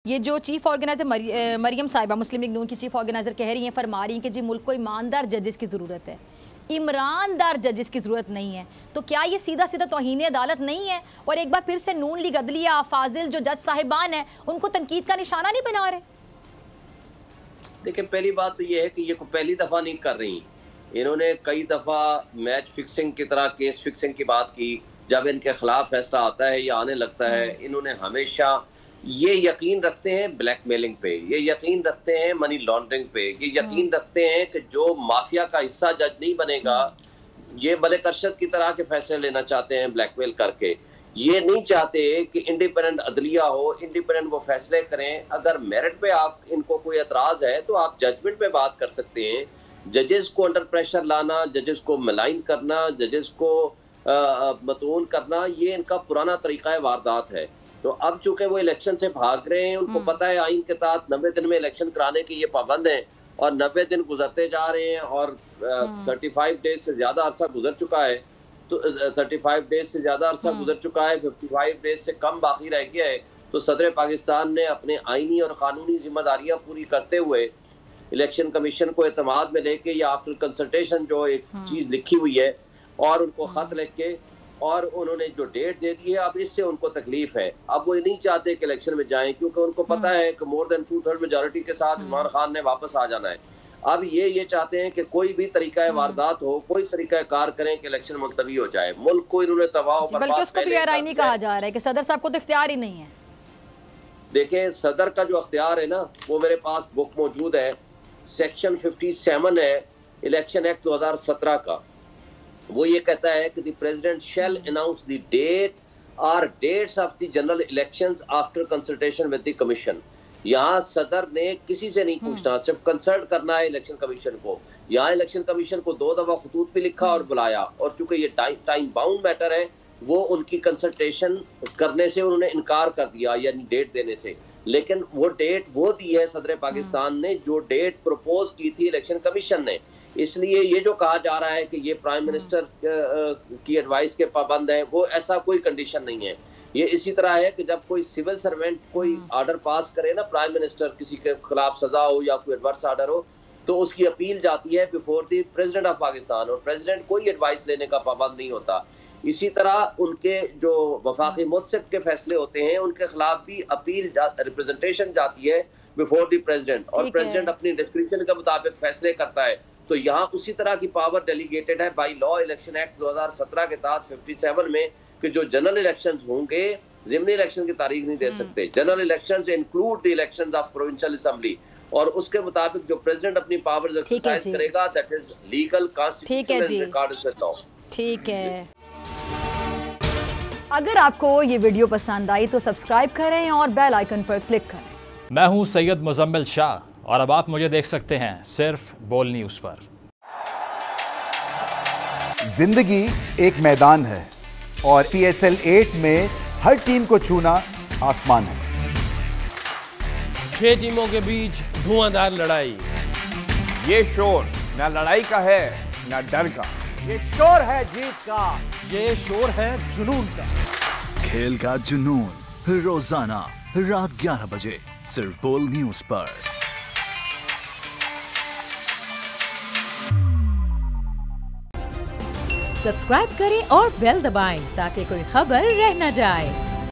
ये जो chief organiser Maryam साहिबा मुस्लिम लीग नून की चीफ ऑर्गेनाइजर कह रही हैं, फरमा रही हैं कि जी मुल्क को ईमानदार जजेस की ज़रूरत है, ईमानदार जजेस की ज़रूरत नहीं है। तो क्या ये सीधा सीधा तौहीन अदालत नहीं है? और एक बार फिर से नून लीग अदलिया फाजिल जो जज साहिबान हैं उनको तनकीद का निशाना नहीं बना रहे? देखिए, पहली बात तो ये है कि ये पहली दफ़ा नहीं कर रही। इन्होंने कई दफ़ा मैच फिक्सिंग की तरह केस फिक्सिंग की बात की। जब इनके खिलाफ फैसला आता है या आने लगता है, इन्होंने हमेशा ये यकीन रखते हैं ब्लैकमेलिंग पे, ये यकीन रखते हैं मनी लॉन्ड्रिंग पे, ये यकीन रखते हैं कि जो माफिया का हिस्सा जज नहीं बनेगा, ये मलिक अरशद की तरह के फैसले लेना चाहते हैं ब्लैकमेल करके। ये नहीं चाहते कि इंडिपेंडेंट अदलिया हो, इंडिपेंडेंट वो फैसले करें। अगर मेरिट पे आप इनको कोई एतराज़ है तो आप जजमेंट पे बात कर सकते हैं। जजेस को अंडर प्रेशर लाना, जजेस को मलाइन करना, जजेस को मतून करना, ये इनका पुराना तरीका वारदात है। तो अब चूंकि वो इलेक्शन से भाग रहे हैं, उनको पता है आइन के तहत 90 दिन में इलेक्शन कराने के ये पाबंद हैं, और 90 दिन गुजरते जा रहे हैं और 35 डेज से ज़्यादा अरसा गुजर चुका है। तो 35 डेज से ज़्यादा अरसा गुजर चुका है, 55 डेज से कम बाकी रह गया है। तो सदर पाकिस्तान ने अपने आइनी और कानूनी जिम्मेदारियां पूरी करते हुए इलेक्शन कमीशन को एतमाद में लेके या आफ्टर कंसल्टेशन जो एक चीज़ लिखी हुई है और उनको ख़त लिख के और उन्होंने जो डेट दे दी है, अब इससे उनको तकलीफ है। अब वो नहीं चाहते कि इलेक्शन में जाएं, क्योंकि उनको पता है कि मोर देन 2/3 मेजॉरिटी के साथ इमरान खान ने वापस आ जाना है। अब ये चाहते हैं कि कोई भी तरीका वारदात हो, कोई तरीका कार करें कि इलेक्शन मुलतवी हो जाए। मुल्क को इन्होंने तबाह बल्कि उसको पीआरआई नहीं कहा जा रहा है कि सदर साहब को तो इख्तियार ही नहीं है। देखें, सदर का जो अख्तियार है ना, वो मेरे पास बुक मौजूद है, सेक्शन 57 है इलेक्शन एक्ट 2017 का। वो ये कहता है कि the president shall announce the date और dates of the general elections after consultation with the commission. यहाँ सदर ने किसी से नहीं पूछना, सिर्फ कंसल्ट करना है इलेक्शन कमीशन को। यहाँ इलेक्शन कमीशन को 2 दफा खतूत भी लिखा और बुलाया, और चूंकि ये टाइम बाउंड मैटर है, वो उनकी कंसल्टेशन करने से उन्होंने इनकार कर दिया, यानी डेट देने से। लेकिन वो डेट वो दी है सदर पाकिस्तान ने जो डेट प्रपोज की थी इलेक्शन कमीशन ने। इसलिए ये जो कहा जा रहा है कि ये प्राइम मिनिस्टर की एडवाइस के पाबंद है, वो ऐसा कोई कंडीशन नहीं है। ये इसी तरह है कि जब कोई सिविल सर्वेंट कोई ऑर्डर पास करे ना, प्राइम मिनिस्टर किसी के खिलाफ सजा हो या कोई एडवर्स ऑर्डर हो, तो उसकी अपील जाती है before the president of Pakistan, और प्रेसिडेंट कोई एडवाइस लेने का पाबंद नहीं होता। इसी तरह उनके जो वफाकी मुतसिब के फैसले होते हैं, उनके खिलाफ भी अपील रिप्रेजेंटेशन जाती है बिफोर द प्रेसिडेंट, और प्रेसिडेंट अपनी डिस्क्रिप्शन के मुताबिक फैसले करता है। तो यहाँ उसी तरह की पावर डेलीगेटेड है बाई लॉ इलेक्शन एक्ट 2017 के तहत 57 में, कि जो जनरल इलेक्शंस होंगे, ज़िमनी इलेक्शन की तारीख नहीं दे सकते। General elections include the elections of provincial assembly, और उसके मुताबिक जो प्रेसिडेंट अपनी पावर्स एक्सरसाइज करेगा, that is legal constitutional and recorded with law. ठीक है, अगर आपको ये वीडियो पसंद आई तो सब्सक्राइब करें और बेल आइकन पर क्लिक करें। मैं हूं सैयद मुजम्मिल शाह, और अब आप मुझे देख सकते हैं सिर्फ बोल न्यूज़ पर। जिंदगी एक मैदान है और PSL 8 में हर टीम को छूना आसमान है। 6 टीमों के बीच धुआंधार लड़ाई। ये शोर न लड़ाई का है न डर का, ये शोर है जीत का, ये शोर है जुनून का। खेल का जुनून रोजाना रात 11 बजे सिर्फ बोल न्यूज़ पर। सब्सक्राइब करें और बेल दबाएं ताकि कोई खबर रह न जाए।